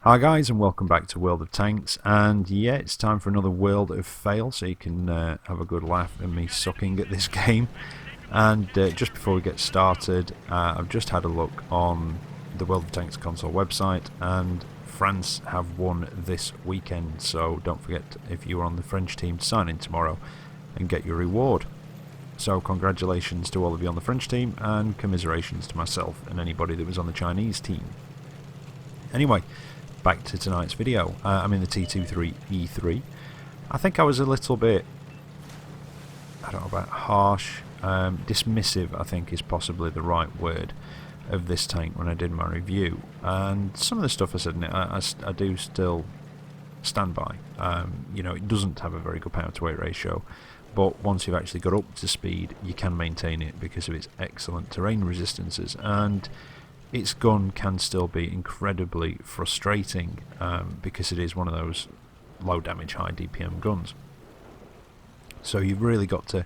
Hi guys, and welcome back to World of Tanks. And yeah, it's time for another World of Fail, so you can have a good laugh at me sucking at this game. And just before we get started, I've just had a look on the World of Tanks console website, and France have won this weekend. So don't forget, if you're on the French team, to sign in tomorrow and get your reward. So congratulations to all of you on the French team, and commiserations to myself and anybody that was on the Chinese team. Anyway, back to tonight's video. I'm in the T23E3. I think I was a little bit, I don't know about harsh, dismissive I think is possibly the right word of this tank when I did my review. And some of the stuff I said in it I do still stand by. You know, it doesn't have a very good power to weight ratio, but once you've actually got up to speed you can maintain it because of its excellent terrain resistances, and its gun can still be incredibly frustrating because it is one of those low damage, high DPM guns. So you've really got to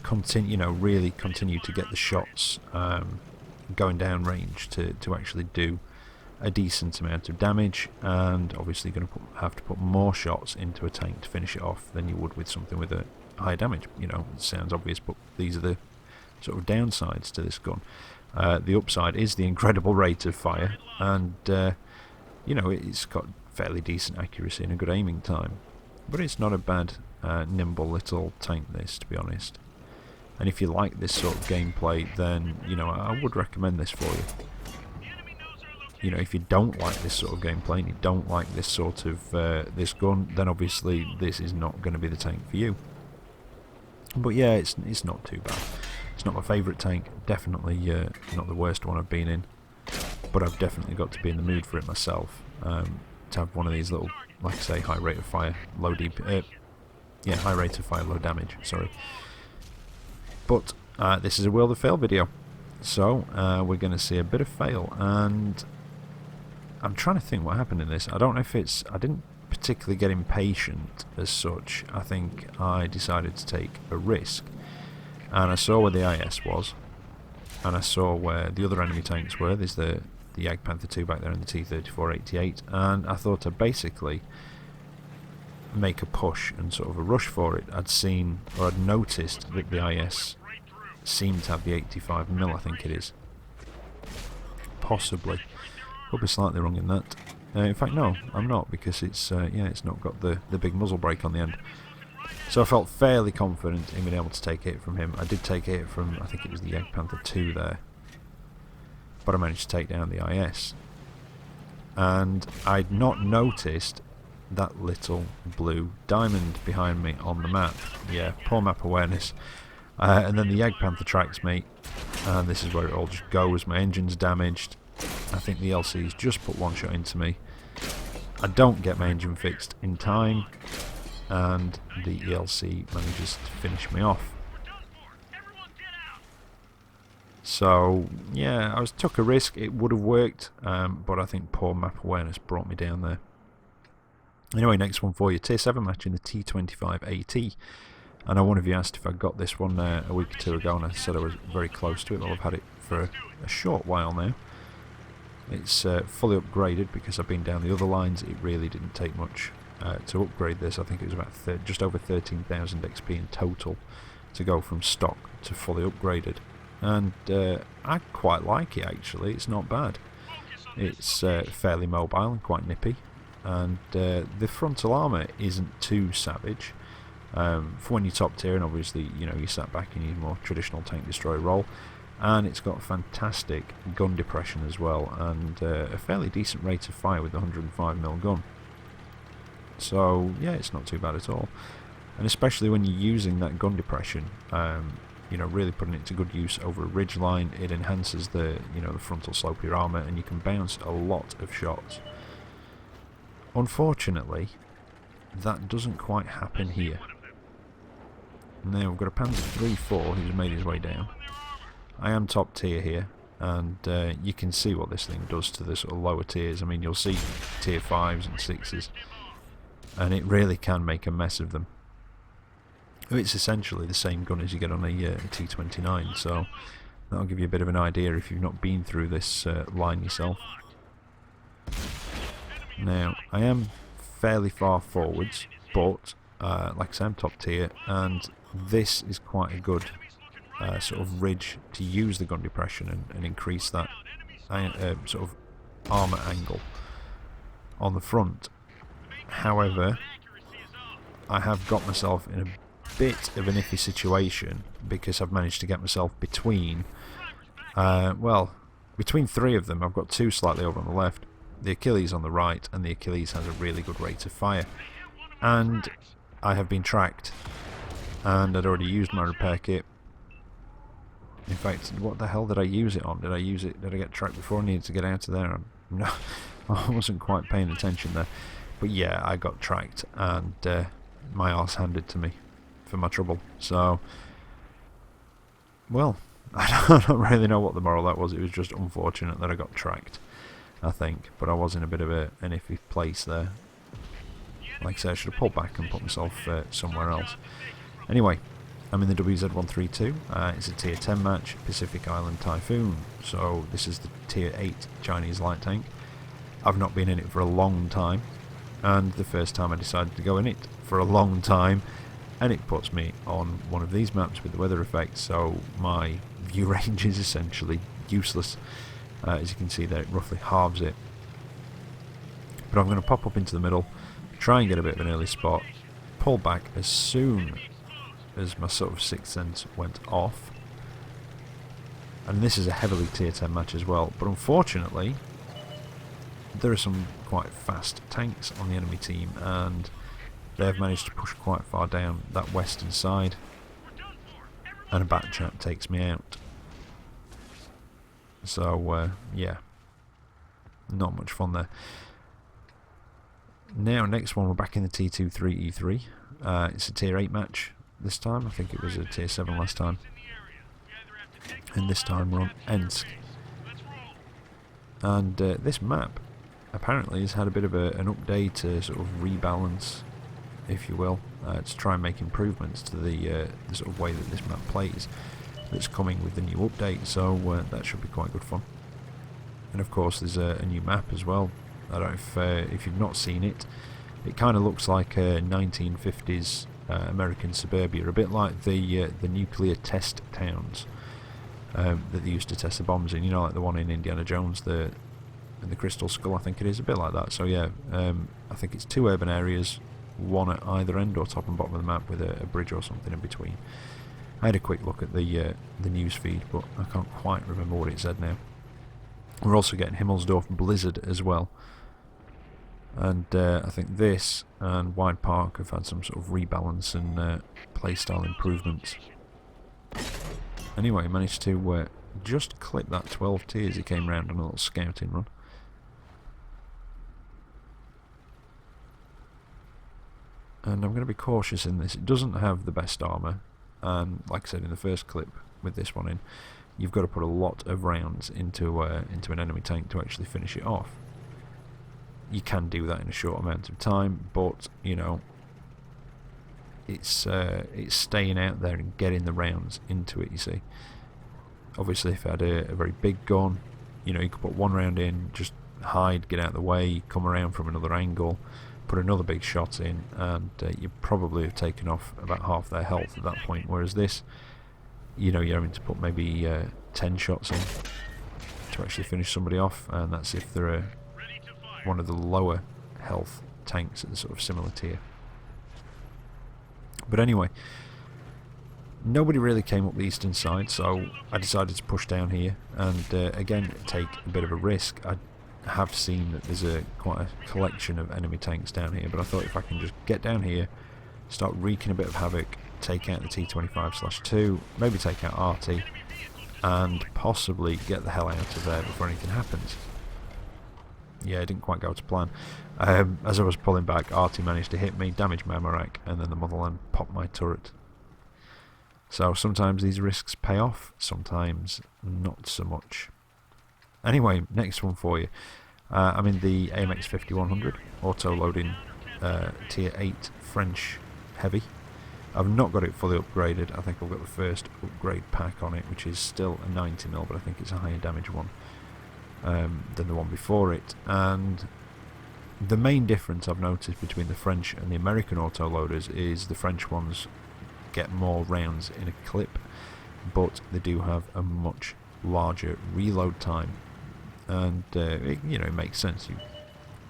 continue, really continue to get the shots going down range to actually do a decent amount of damage, and obviously going to have to put more shots into a tank to finish it off than you would with something with a high damage. You know, it sounds obvious, but these are the sort of downsides to this gun. The upside is the incredible rate of fire, and it's got fairly decent accuracy and a good aiming time, but it's not a bad nimble little tank, this, to be honest. And if you like this sort of gameplay, then I would recommend this for you. If you don't like this sort of gameplay and you don't like this sort of this gun, then obviously this is not going to be the tank for you. But yeah, it's not too bad. It's not my favourite tank, definitely not the worst one I've been in, but I've definitely got to be in the mood for it myself, to have one of these little, like I say, high rate of fire, high rate of fire, low damage, sorry. But this is a World of Fail video, so we're going to see a bit of fail, and I'm trying to think what happened in this. I don't know if I didn't particularly get impatient as such. I think I decided to take a risk. And I saw where the IS was, and I saw where the other enemy tanks were. There's the Jagdpanther 2 back there and the T-34-88, and I thought I'd basically make a push and sort of a rush for it. I'd noticed that the IS seemed to have the 85mm, I think it is. Possibly. Could be slightly wrong in that. In fact, no, I'm not, because it's not got the big muzzle brake on the end. So I felt fairly confident in being able to take a hit from him. I did take a hit from, I think it was the Jagdpanther 2 there, but I managed to take down the IS. And I'd not noticed that little blue diamond behind me on the map. Yeah, poor map awareness. And then the Jagdpanther tracks me, and this is where it all just goes. My engine's damaged. I think the LC's just put one shot into me. I don't get my engine fixed in time, and the ELC manages to finish me off. So yeah, I took a risk. It would have worked, but I think poor map awareness brought me down there. Anyway, next one for you, Tier 7 match in the T25AT. I know one of you asked if I got this one a week or two ago, and I said I was very close to it. Well, I've had it for a short while now. It's fully upgraded because I've been down the other lines. It really didn't take much to upgrade this. I think it was about just over 13,000 XP in total to go from stock to fully upgraded, and I quite like it actually. It's not bad. It's fairly mobile and quite nippy, and the frontal armour isn't too savage for when you're top tier, and obviously you sat back and use more traditional tank destroyer role. And it's got fantastic gun depression as well, and a fairly decent rate of fire with the 105mm gun. So yeah, it's not too bad at all, and especially when you're using that gun depression, really putting it to good use over a ridge line, it enhances the the frontal slope of your armour, and you can bounce a lot of shots. Unfortunately, that doesn't quite happen here. Now we've got a Panzer III-4 who's made his way down. I am top tier here, and you can see what this thing does to the sort of lower tiers. I mean, you'll see tier 5s and 6s, and it really can make a mess of them. It's essentially the same gun as you get on a T29, so that'll give you a bit of an idea if you've not been through this line yourself. Now, I am fairly far forwards, but like I say, I'm top tier, and this is quite a good sort of ridge to use the gun depression and increase that sort of armour angle on the front. However, I have got myself in a bit of an iffy situation because I've managed to get myself between, well, between three of them. I've got two slightly over on the left, the Achilles on the right, and the Achilles has a really good rate of fire. And I have been tracked, and I'd already used my repair kit. In fact, what the hell did I use it on? Did I get tracked before I needed to get out of there? No, I wasn't quite paying attention there. But yeah, I got tracked, and my arse handed to me for my trouble. So, well, I don't really know what the moral of that was. It was just unfortunate that I got tracked, I think. But I was in a bit of an iffy place there. Like I said, I should have pulled back and put myself somewhere else. Anyway, I'm in the WZ-132. It's a tier 10 match, Pacific Island Typhoon. So this is the tier 8 Chinese light tank. I've not been in it for a long time, and the first time I decided to go in it for a long time, and it puts me on one of these maps with the weather effect, so my view range is essentially useless. As you can see there, it roughly halves it. But I'm going to pop up into the middle, try and get a bit of an early spot, pull back as soon as my sort of sixth sense went off. And this is a heavily tier 10 match as well, but unfortunately there are some quite fast tanks on the enemy team, and they've managed to push quite far down that western side, and a back chat takes me out. So yeah, not much fun there. Now, next one, we're back in the T23E3. It's a tier 8 match this time. I think it was a tier 7 last time. And this time we're on Ensk. And this map apparently has had a bit of an update to sort of rebalance, if you will, to try and make improvements to the sort of way that this map plays that's coming with the new update. So that should be quite good fun. And of course there's a new map as well. I don't know if you've not seen it. It kind of looks like a 1950s American suburbia, a bit like the nuclear test towns that they used to test the bombs in. You know, like the one in Indiana Jones, the Crystal Skull, I think it is, a bit like that. So yeah, I think it's two urban areas, one at either end or top and bottom of the map with a bridge or something in between. I had a quick look at the news feed, but I can't quite remember what it said now. We're also getting Himmelsdorf Blizzard as well. And I think this and Wide Park have had some sort of rebalance and playstyle improvements. Anyway, I managed to just clip that 12T as he came round on a little scouting run. And I'm going to be cautious in this. It doesn't have the best armour, and like I said in the first clip with this one in, you've got to put a lot of rounds into an enemy tank to actually finish it off. You can do that in a short amount of time, but you know, it's staying out there and getting the rounds into it. You see, obviously, if I had a very big gun, you know, you could put one round in, just hide, get out of the way, come around from another angle, put another big shot in, and you probably have taken off about half their health at that point. Whereas this, you know, you're having to put maybe 10 shots in to actually finish somebody off, and that's if they're one of the lower health tanks at the sort of similar tier. But anyway, nobody really came up the eastern side, so I decided to push down here and again take a bit of a risk. I have seen that there's quite a collection of enemy tanks down here, but I thought if I can just get down here, start wreaking a bit of havoc, take out the T25/2, maybe take out Arty, and possibly get the hell out of there before anything happens. Yeah, it didn't quite go to plan. As I was pulling back, Arty managed to hit me, damage my Amarak, and then the Motherland popped my turret. So sometimes these risks pay off, sometimes not so much. Anyway, next one for you. I'm in the AMX 5100, auto-loading tier 8 French heavy. I've not got it fully upgraded. I think I've got the first upgrade pack on it, which is still a 90mm, but I think it's a higher damage one than the one before it. And The main difference I've noticed between the French and the American autoloaders is the French ones get more rounds in a clip, but they do have a much larger reload time, and it makes sense.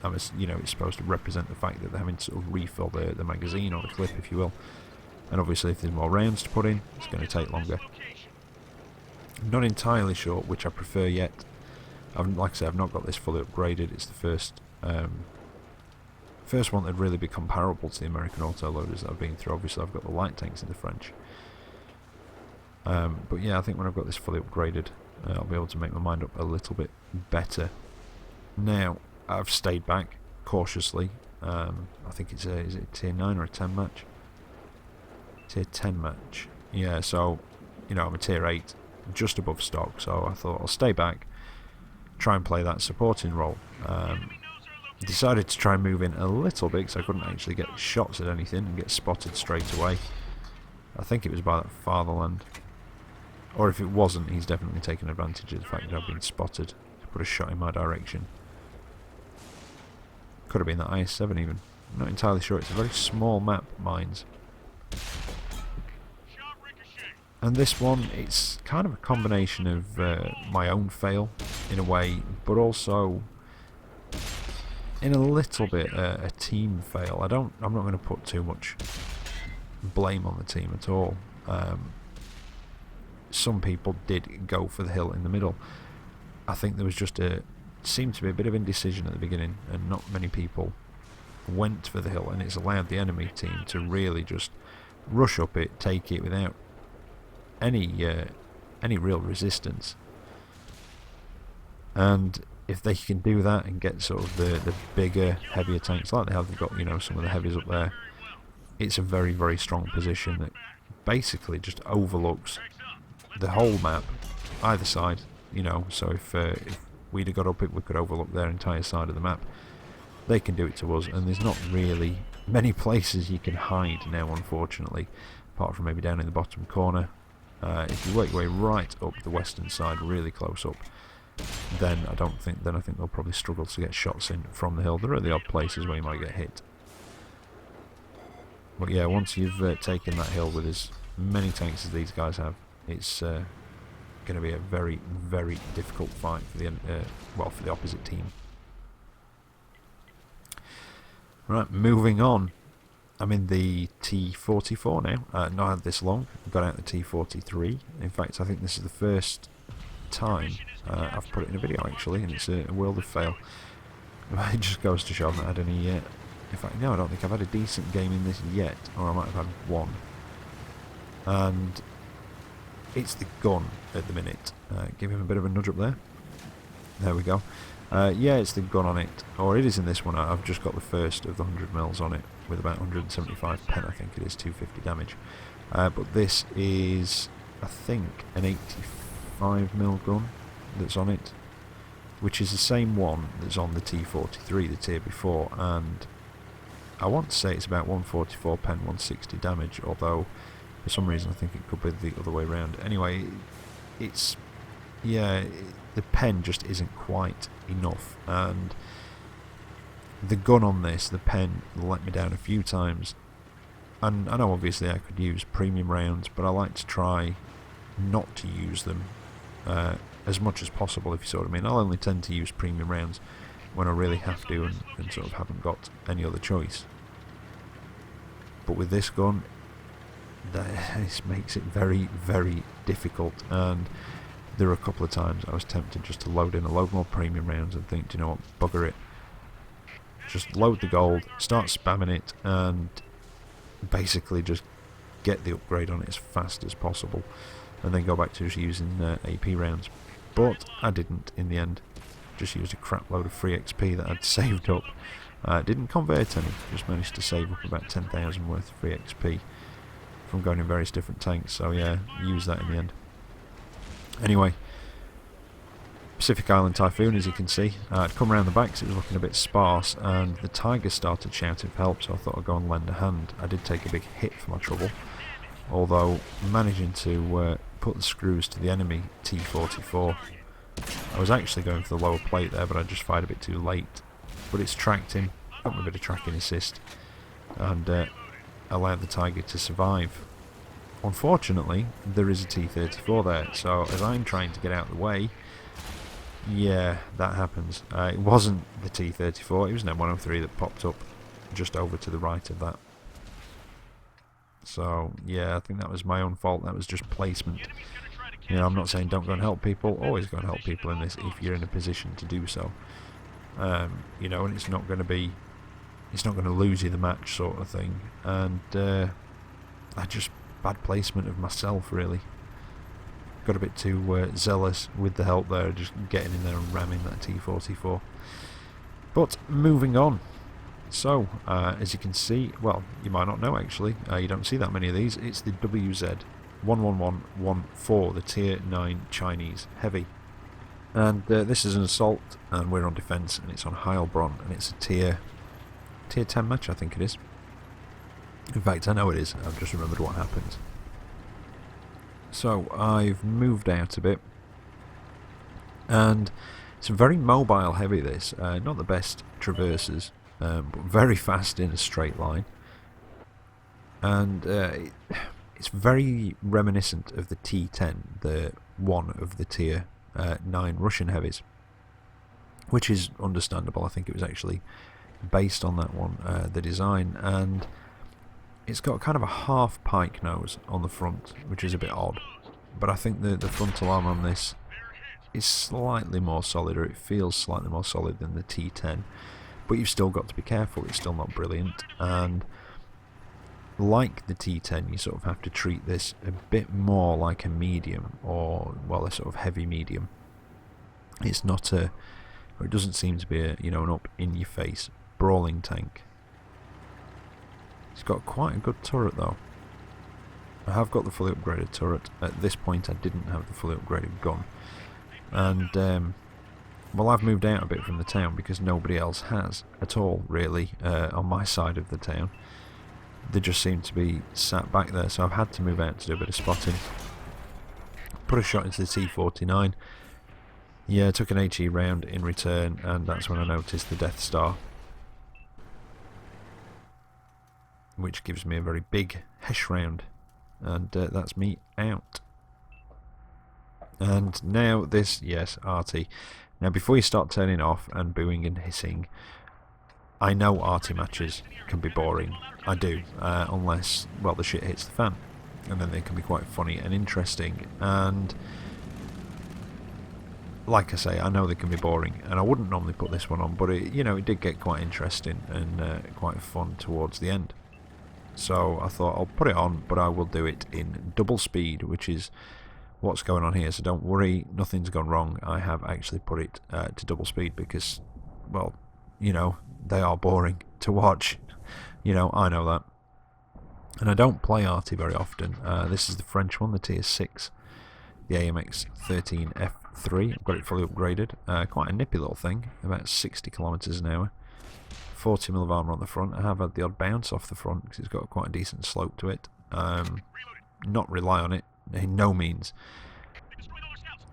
It's supposed to represent the fact that they're having to sort of refill the magazine or the clip, if you will. And obviously, if there's more rounds to put in, it's going to take longer. I'm not entirely sure which I prefer yet. Like I said, I've not got this fully upgraded. It's the first one that'd really be comparable to the American autoloaders that I've been through. Obviously, I've got the light tanks in the French. But yeah, I think when I've got this fully upgraded, I'll be able to make my mind up a little bit better. Now, I've stayed back cautiously. I think is it a tier 9 or a 10 match? Tier 10 match. Yeah, so, I'm a tier 8, just above stock, so I thought I'll stay back, try and play that supporting role. Decided to try and move in a little bit, because I couldn't actually get shots at anything and get spotted straight away. I think it was by that fatherland. Or if it wasn't, he's definitely taken advantage of the fact that I've been spotted to put a shot in my direction. Could have been that IS-7 even. I'm not entirely sure. It's a very small map, Mines. And this one, it's kind of a combination of my own fail, in a way, but also in a little bit a team fail. I'm not going to put too much blame on the team at all. Some people did go for the hill in the middle. I think there was seemed to be a bit of indecision at the beginning, and not many people went for the hill, and it's allowed the enemy team to really just rush up it, take it without any real resistance. And if they can do that and get sort of the bigger, heavier tanks like they have, they've got some of the heavies up there, it's a very, very strong position that basically just overlooks the whole map, either side. So if we'd have got up it, we could overlook their entire side of the map. They can do it to us, and there's not really many places you can hide now, unfortunately, apart from maybe down in the bottom corner. If you work your way right up the western side, really close up, then I think they'll probably struggle to get shots in from the hill. There are the odd places where you might get hit. But yeah, once you've taken that hill with as many tanks as these guys have, it's going to be a very, very difficult fight for the opposite team. Right, moving on. I'm in the T44 now. Not had this long. I've got out the T43. In fact, I think this is the first time I've put it in a video, actually, and it's a world of fail. It just goes to show I've not had any yet. In fact, no, I don't think I've had a decent game in this yet, or I might have had one. And it's the gun at the minute. Give him a bit of a nudge up there. There we go. Yeah, it's the gun on it, or it is in this one. I've just got the first of the 100 mils on it with about 175 pen, I think it is, 250 damage. But this is, I think, an 85 mil gun that's on it, which is the same one that's on the T43, the tier before, and I want to say it's about 144 pen, 160 damage, although for some reason I think it could be the other way around. Anyway, it's, yeah, the pen just isn't quite enough, and the gun on this, the pen, let me down a few times. And I know obviously I could use premium rounds, but I like to try not to use them as much as possible, if you see what I mean. I'll only tend to use premium rounds when I really have to and sort of haven't got any other choice. But with this gun, this makes it very, very difficult, and there were a couple of times I was tempted just to load in a load more premium rounds and think, do you know what, bugger it. Just load the gold, start spamming it, and basically just get the upgrade on it as fast as possible, and then go back to just using AP rounds. But I didn't in the end. Just used a crap load of free XP that I'd saved up. Didn't convert any, just managed to save up about 10,000 worth of free XP from going in various different tanks, so yeah, used that in the end. Anyway, Pacific Island Typhoon, as you can see, I'd come around the back because it was looking a bit sparse, and the Tiger started shouting for help, so I thought I'd go and lend a hand. I did take a big hit for my trouble, although managing to put the screws to the enemy T44. I was actually going for the lower plate there, but I just fired a bit too late, but it's tracked him. Got me a bit of tracking assist, and allowed the Tiger to survive. Unfortunately, there is a T-34 there, so as I'm trying to get out of the way, yeah, that happens. It wasn't the T-34, it was an M103 that popped up just over to the right of that. So, yeah, I think that was my own fault. That was just placement. You know, I'm not saying don't go and help people. Always go and help people in this if you're in a position to do so. You know, and it's not going to lose you the match sort of thing. And I just bad placement of myself, really. Got a bit too zealous with the help there, just getting in there and ramming that T-44. But moving on. So, as you can see, well, you might not know actually, you don't see that many of these. It's the WZ-11114, the Tier 9 Chinese Heavy. And this is an assault, and we're on defence, and it's on Heilbronn, and it's a Tier 10 match, I think it is. In fact, I know it is, I've just remembered what happened. So, I've moved out a bit, and it's a very mobile heavy this, not the best traverses. But very fast in a straight line, and it's very reminiscent of the T10, the one of the Tier 9 Russian heavies, which is understandable. I think it was actually based on that one, the design, and it's got kind of a half pike nose on the front, which is a bit odd, but I think the frontal arm on this is slightly more solid, or it feels slightly more solid than the T10. But you've still got to be careful, it's still not brilliant, and like the T10 you sort of have to treat this a bit more like a medium, or, well, a sort of heavy medium. It's not a, or it doesn't seem to be a, you know, an up-in-your-face brawling tank. It's got quite a good turret though. I have got the fully upgraded turret. At this point I didn't have the fully upgraded gun, and well, I've moved out a bit from the town because nobody else has at all, really, on my side of the town. They just seem to be sat back there, so I've had to move out to do a bit of spotting. Put a shot into the T-49. Yeah, took an HE round in return, and that's when I noticed the Death Star, which gives me a very big Hesh round, and that's me out. And now this, yes, arty. Now, before you start turning off and booing and hissing, I know arty matches can be boring. I do, unless, well, the shit hits the fan. And then they can be quite funny and interesting. And, like I say, I know they can be boring. And I wouldn't normally put this one on, but it, you know, it did get quite interesting and quite fun towards the end. So I thought I'll put it on, but I will do it in double speed, which is what's going on here, so don't worry, nothing's gone wrong. I have actually put it to double speed because, well, you know, they are boring to watch. You know, I know that. And I don't play arty very often. This is the French one, the Tier 6, the AMX 13F3. I've got it fully upgraded. Quite a nippy little thing, about 60 kilometers an hour. 40mm of armour on the front. I have had the odd bounce off the front because it's got quite a decent slope to it. Not rely on it, in no means.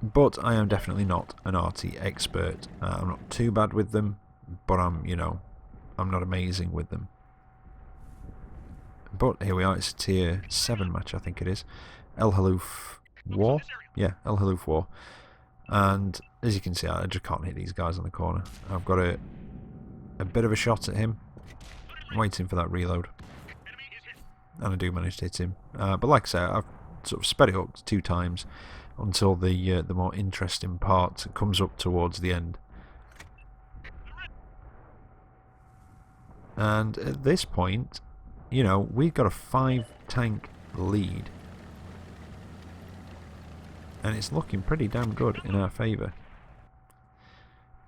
But I am definitely not an arty expert. I'm not too bad with them, but I'm, you know, I'm not amazing with them. But here we are, it's a Tier 7 match, I think it is. El Haluf War? Yeah, El Haluf War. And as you can see, I just can't hit these guys on the corner. I've got a bit of a shot at him. I'm waiting for that reload. And I do manage to hit him. But like I say, I've sort of sped it up 2 times until the more interesting part comes up towards the end. And at this point, you know, we've got a 5-tank lead. And it's looking pretty damn good in our favour.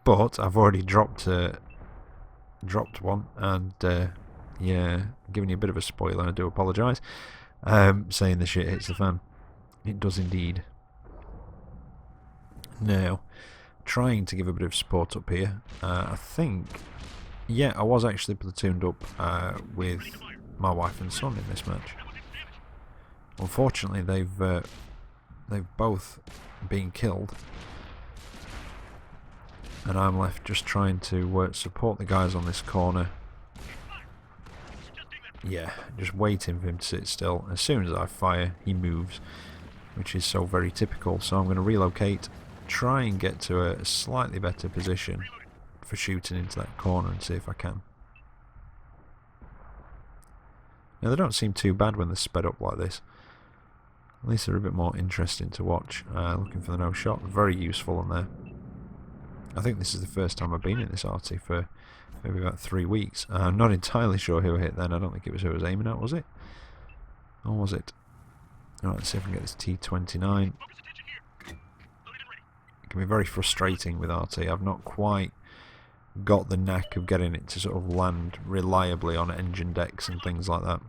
But I've already dropped one, and yeah, giving you a bit of a spoiler, I do apologise, saying the shit hits the fan. It does indeed. Now, trying to give a bit of support up here. I think, yeah, I was actually platooned up with my wife and son in this match. Unfortunately, they've both been killed. And I'm left just trying to support the guys on this corner. Yeah, just waiting for him to sit still. As soon as I fire, he moves, which is so very typical. So I'm going to relocate, try and get to a slightly better position for shooting into that corner and see if I can. Now, they don't seem too bad when they're sped up like this. At least they're a bit more interesting to watch. Looking for the no shot, very useful on there. I think this is the first time I've been in this arty for maybe about 3 weeks. I'm not entirely sure who I hit then. I don't think it was who I was aiming at, was it? Or was it? Alright, let's see if I can get this T29. It can be very frustrating with RT. I've not quite got the knack of getting it to sort of land reliably on engine decks and things like that.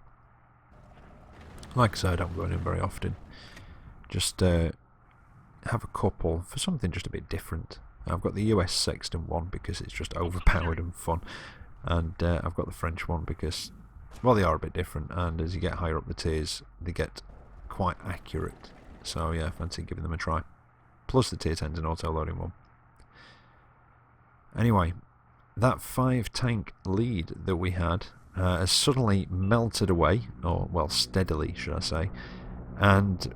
Like I said, I don't go in very often. Just have a couple for something just a bit different. I've got the US Sexton one because it's just overpowered and fun, and I've got the French one because, well, they are a bit different, and as you get higher up the tiers they get quite accurate, so yeah, fancy giving them a try. Plus the tier 10's an auto loading one. Anyway, that 5 tank lead that we had has suddenly melted away, or well, steadily should I say, and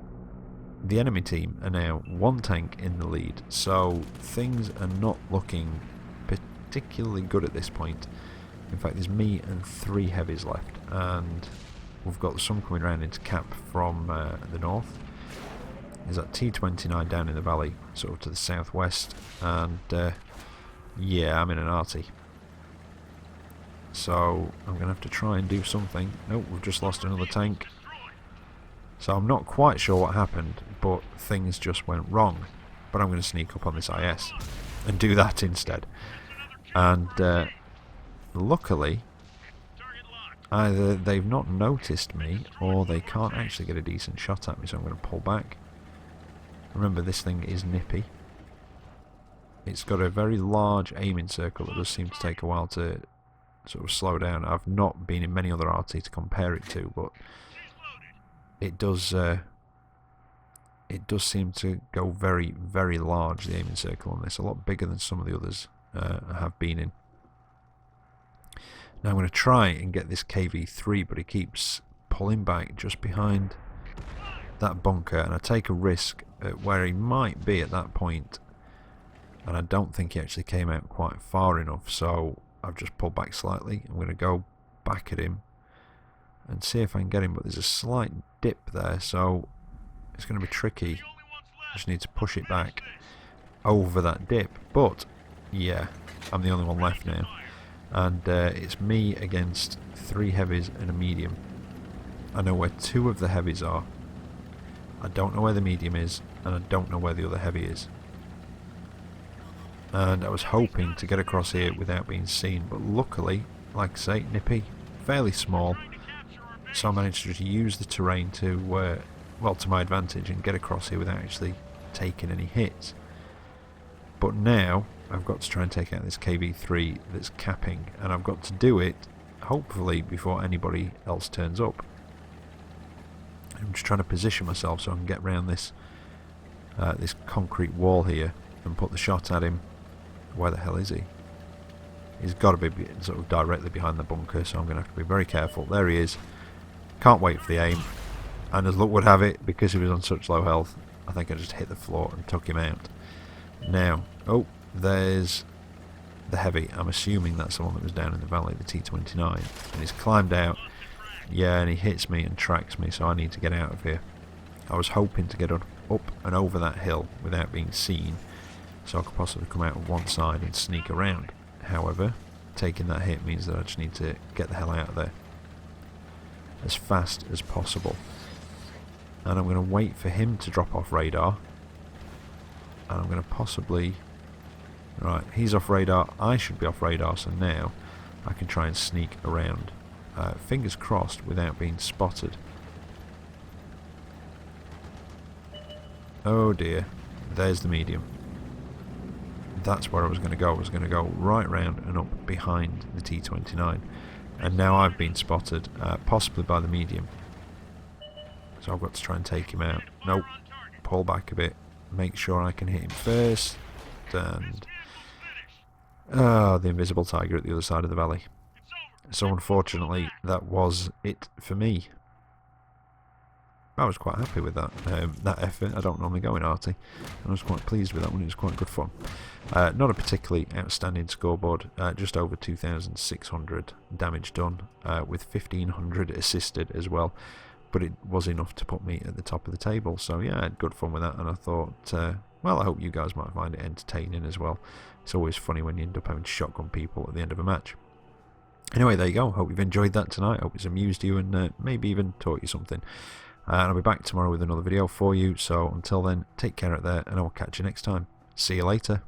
the enemy team are now 1 tank in the lead, so things are not looking particularly good at this point. In fact, there's me and 3 heavies left, and we've got some coming around into cap from the north. There's that T29 down in the valley, sort of to the southwest, and yeah, I'm in an arty. So I'm going to have to try and do something. Nope, we've just lost another tank. So I'm not quite sure what happened, but things just went wrong. But I'm going to sneak up on this IS and do that instead. And luckily, either they've not noticed me or they can't actually get a decent shot at me, so I'm going to pull back. Remember, this thing is nippy. It's got a very large aiming circle that does seem to take a while to sort of slow down. I've not been in many other RT to compare it to, but it does seem to go very, very large, the aiming circle on this, a lot bigger than some of the others I have been in. Now I'm going to try and get this KV3, but it keeps pulling back just behind that bunker, and I take a risk at where he might be at that point, and I don't think he actually came out quite far enough, so I've just pulled back slightly. I'm going to go back at him and see if I can get him, but there's a slight dip there, so it's going to be tricky. I just need to push it back over that dip, but yeah, I'm the only one left now, and it's me against 3 heavies and a medium. I know where 2 of the heavies are. I don't know where the medium is, and I don't know where the other heavy is. And I was hoping to get across here without being seen, but luckily, like I say, nippy, fairly small, so I managed to just use the terrain to, well, to my advantage and get across here without actually taking any hits. But now I've got to try and take out this KV3 that's capping, and I've got to do it hopefully before anybody else turns up. I'm just trying to position myself so I can get around this this concrete wall here and put the shot at him. Where the hell is he? He's got to be sort of directly behind the bunker, so I'm going to have to be very careful. There he is. Can't wait for the aim. And as luck would have it, because he was on such low health, I think I just hit the floor and took him out. Now, oh, there's the heavy. I'm assuming that's the one that was down in the valley, the T29. And he's climbed out. Yeah, and he hits me and tracks me, so I need to get out of here. I was hoping to get up and over that hill without being seen, so I could possibly come out of one side and sneak around. However, taking that hit means that I just need to get the hell out of there as fast as possible. And I'm going to wait for him to drop off radar, and I'm going to possibly... Right, he's off radar, I should be off radar, so now I can try and sneak around. Fingers crossed without being spotted. Oh dear, there's the medium. That's where I was going to go. I was going to go right round and up behind the T29, and now I've been spotted, possibly by the medium, so I've got to try and take him out. Nope, pull back a bit, make sure I can hit him first, and Ah, the invisible tiger at the other side of the valley. So unfortunately, that was it for me. I was quite happy with that effort. I don't normally go in arty. I was quite pleased with that one. It was quite good fun. Not a particularly outstanding scoreboard. Just over 2,600 damage done, with 1,500 assisted as well. But it was enough to put me at the top of the table. So yeah, I had good fun with that, and I thought, well, I hope you guys might find it entertaining as well. It's always funny when you end up having to shotgun people at the end of a match. Anyway, there you go. Hope you've enjoyed that tonight. Hope it's amused you and maybe even taught you something. And I'll be back tomorrow with another video for you. So until then, take care out there, and I'll catch you next time. See you later.